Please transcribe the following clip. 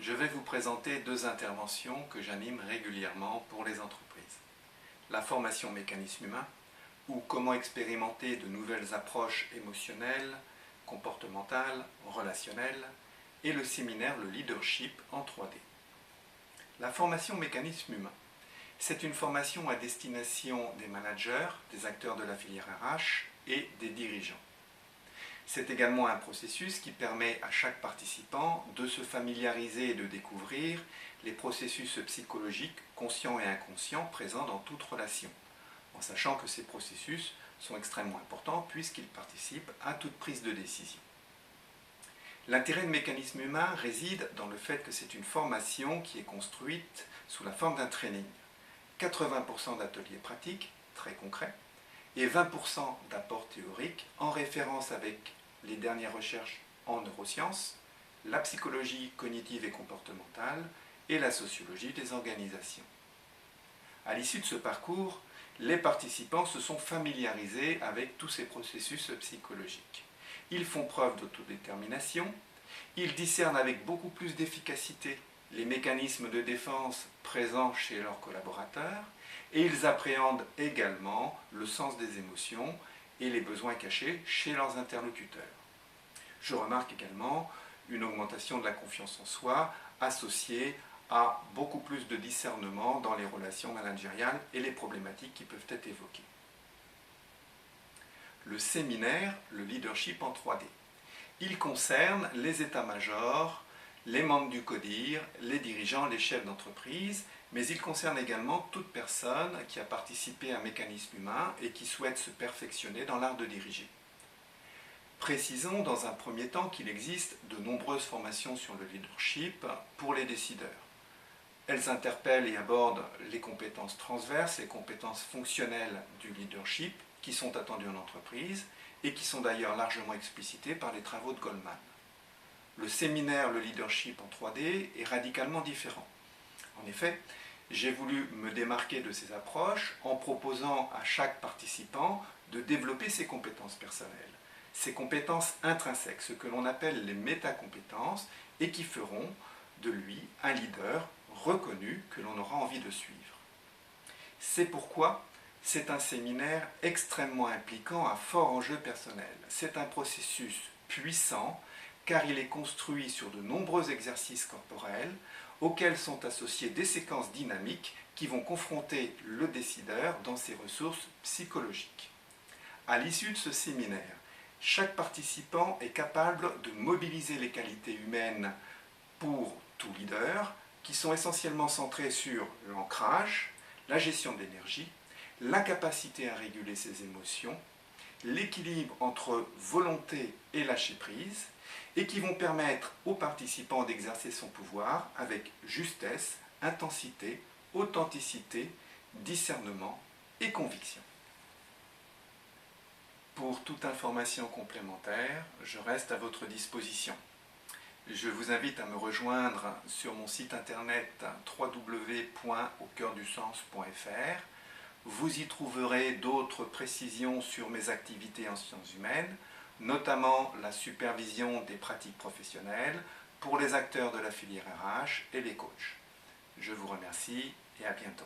je vais vous présenter deux interventions que j'anime régulièrement pour les entreprises. La formation mécanisme humain, ou comment expérimenter de nouvelles approches émotionnelles, comportementales, relationnelles, et le séminaire Le Leadership en 3D. La formation mécanisme humain, c'est une formation à destination des managers, des acteurs de la filière RH et des dirigeants. C'est également un processus qui permet à chaque participant de se familiariser et de découvrir les processus psychologiques conscients et inconscients présents dans toute relation, en sachant que ces processus sont extrêmement importants puisqu'ils participent à toute prise de décision. L'intérêt de mécanisme humain réside dans le fait que c'est une formation qui est construite sous la forme d'un training. 80% d'ateliers pratiques, très concrets, et 20% d'apports théoriques en référence avec les dernières recherches en neurosciences, la psychologie cognitive et comportementale et la sociologie des organisations. À l'issue de ce parcours, les participants se sont familiarisés avec tous ces processus psychologiques. Ils font preuve d'autodétermination, ils discernent avec beaucoup plus d'efficacité les mécanismes de défense présents chez leurs collaborateurs et ils appréhendent également le sens des émotions et les besoins cachés chez leurs interlocuteurs. Je remarque également une augmentation de la confiance en soi associée à beaucoup plus de discernement dans les relations managériales et les problématiques qui peuvent être évoquées. Le séminaire, le leadership en 3D. Il concerne les états-majors, les membres du CODIR, les dirigeants, les chefs d'entreprise, mais il concerne également toute personne qui a participé à un mécanisme humain et qui souhaite se perfectionner dans l'art de diriger. Précisons dans un premier temps qu'il existe de nombreuses formations sur le leadership pour les décideurs. Elles interpellent et abordent les compétences transverses, les compétences fonctionnelles du leadership qui sont attendues en entreprise et qui sont d'ailleurs largement explicitées par les travaux de Goldman. Le séminaire Le Leadership en 3D est radicalement différent. En effet, j'ai voulu me démarquer de ces approches en proposant à chaque participant de développer ses compétences personnelles, ses compétences intrinsèques, ce que l'on appelle les métacompétences, et qui feront de lui un leader reconnu que l'on aura envie de suivre. C'est pourquoi c'est un séminaire extrêmement impliquant à fort enjeu personnel. C'est un processus puissant car il est construit sur de nombreux exercices corporels auxquels sont associées des séquences dynamiques qui vont confronter le décideur dans ses ressources psychologiques. À l'issue de ce séminaire, chaque participant est capable de mobiliser les qualités humaines pour tout leader, qui sont essentiellement centrées sur l'ancrage, la gestion de l'énergie, la capacité à réguler ses émotions, l'équilibre entre volonté et lâcher-prise, et qui vont permettre aux participants d'exercer son pouvoir avec justesse, intensité, authenticité, discernement et conviction. Pour toute information complémentaire, je reste à votre disposition. Je vous invite à me rejoindre sur mon site internet www.aucoeurdusens.fr. Vous y trouverez d'autres précisions sur mes activités en sciences humaines, notamment la supervision des pratiques professionnelles pour les acteurs de la filière RH et les coachs. Je vous remercie et à bientôt.